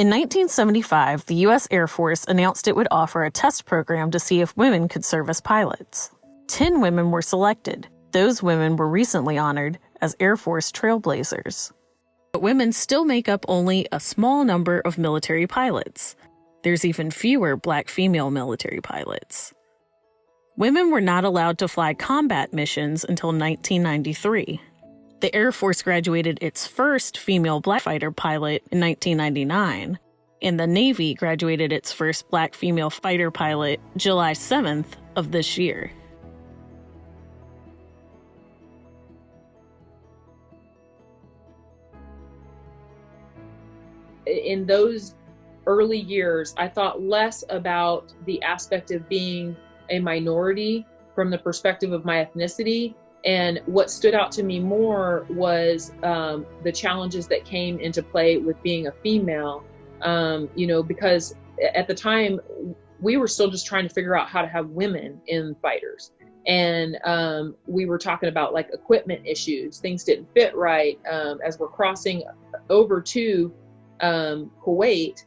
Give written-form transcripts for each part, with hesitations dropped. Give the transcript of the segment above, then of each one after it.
In 1975, the U.S. Air Force announced it would offer a test program to see if women could serve as pilots. 10 women were selected. Those women were recently honored as Air Force trailblazers. But women still make up only a small number of military pilots. There's even fewer black female military pilots. Women were not allowed to fly combat missions until 1993. The Air Force graduated its first female black fighter pilot in 1999, and the Navy graduated its first black female fighter pilot July 7th of this year. In those early years, I thought less about the aspect of being a minority from the perspective of my ethnicity. And what stood out to me more was the challenges that came into play with being a female, because at the time we were still just trying to figure out how to have women in fighters. And we were talking about like equipment issues. Things didn't fit right as we're crossing over to Kuwait,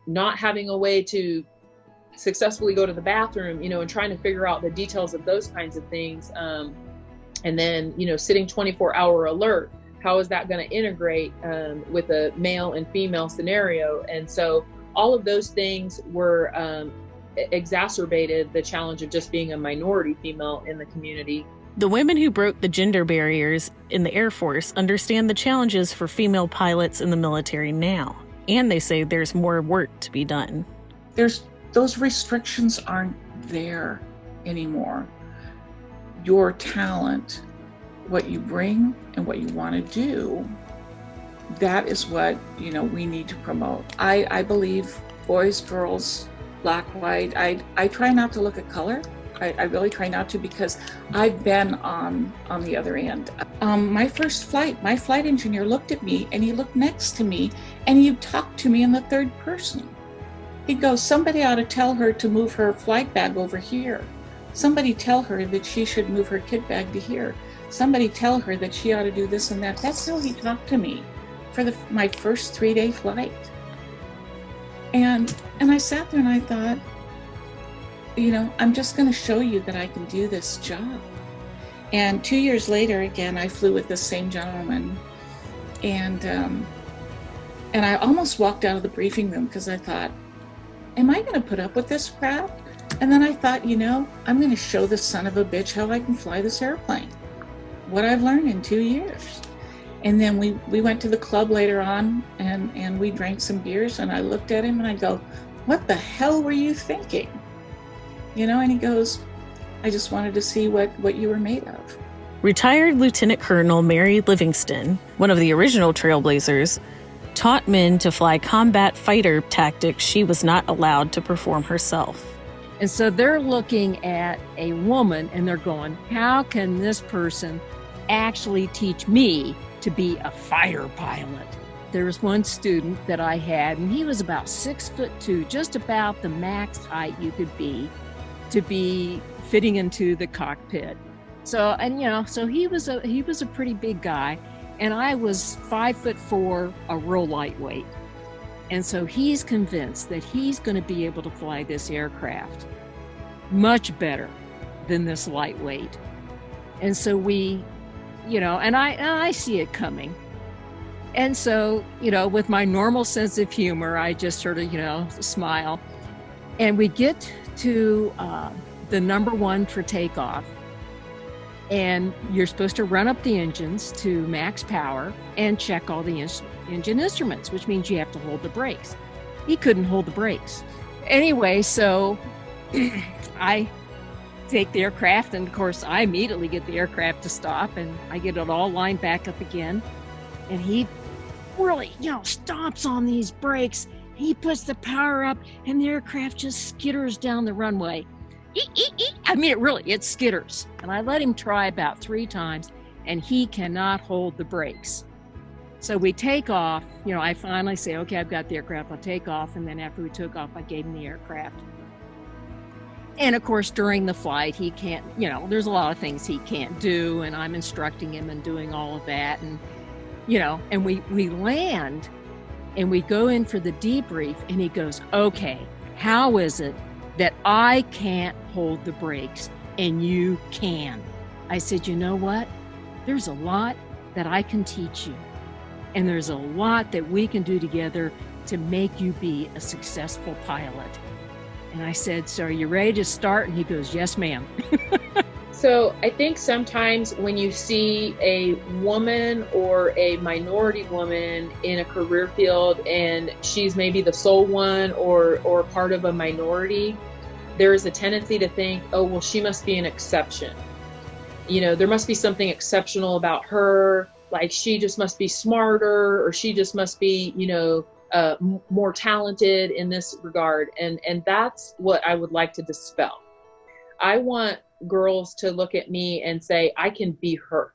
not having a way to successfully go to the bathroom, and trying to figure out the details of those kinds of things. And then, sitting 24-hour alert, how is that going to integrate with a male and female scenario? And so all of those things were exacerbated the challenge of just being a minority female in the community. The women who broke the gender barriers in the Air Force understand the challenges for female pilots in the military now, and they say there's more work to be done. Those restrictions aren't there anymore. Your talent, what you bring and what you want to do, that is what, we need to promote. I believe boys, girls, black, white. I try not to look at color. I really try not to, because I've been on the other end. My first flight, my flight engineer looked at me and he looked next to me and he talked to me in the third person. He goes, somebody ought to tell her to move her flight bag over here. Somebody tell her that she should move her kit bag to here. Somebody tell her that she ought to do this and that. That's how he talked to me for my first 3-day flight. And I sat there and I thought, I'm just going to show you that I can do this job. And 2 years later, again, I flew with the same gentleman. And I almost walked out of the briefing room because I thought, am I going to put up with this crap? And then I thought, I'm going to show this son of a bitch how I can fly this airplane. What I've learned in 2 years. And then we went to the club later on and we drank some beers, and I looked at him and I go, what the hell were you thinking? And he goes, I just wanted to see what you were made of. Retired Lieutenant Colonel Mary Livingston, one of the original trailblazers, taught men to fly combat fighter tactics she was not allowed to perform herself. And so they're looking at a woman and they're going, how can this person actually teach me to be a fighter pilot? There was one student that I had, and he was about 6'2", just about the max height you could be to be fitting into the cockpit. So he was a pretty big guy, and I was 5'4", a real lightweight. And so he's convinced that he's going to be able to fly this aircraft much better than this lightweight. And so we, and I see it coming. And so, with my normal sense of humor, I just sort of, smile. And we get to the number one for takeoff. And you're supposed to run up the engines to max power and check all the engine instruments, which means you have to hold the brakes. He couldn't hold the brakes. Anyway, so I take the aircraft, and of course I immediately get the aircraft to stop, and I get it all lined back up again. And he really, stomps on these brakes. He puts the power up, and the aircraft just skitters down the runway. I mean, it skitters. And I let him try about 3 times, and he cannot hold the brakes. So we take off. I finally say, okay, I've got the aircraft, I'll take off. And then after we took off, I gave him the aircraft. And of course, during the flight, he can't, there's a lot of things he can't do, and I'm instructing him and doing all of that. And, and we land, And we go in for the debrief, and he goes, okay, how is it that I can't hold the brakes and you can? I said, you know what? There's a lot that I can teach you. And there's a lot that we can do together to make you be a successful pilot. And I said, so are you ready to start? And he goes, yes, ma'am. So I think sometimes when you see a woman or a minority woman in a career field and she's maybe the sole one or part of a minority, there is a tendency to think, oh, well, she must be an exception. You know, there must be something exceptional about her, like she just must be smarter, or she just must be, you know, more talented in this regard. And that's what I would like to dispel. I want girls to look at me and say, I can be her.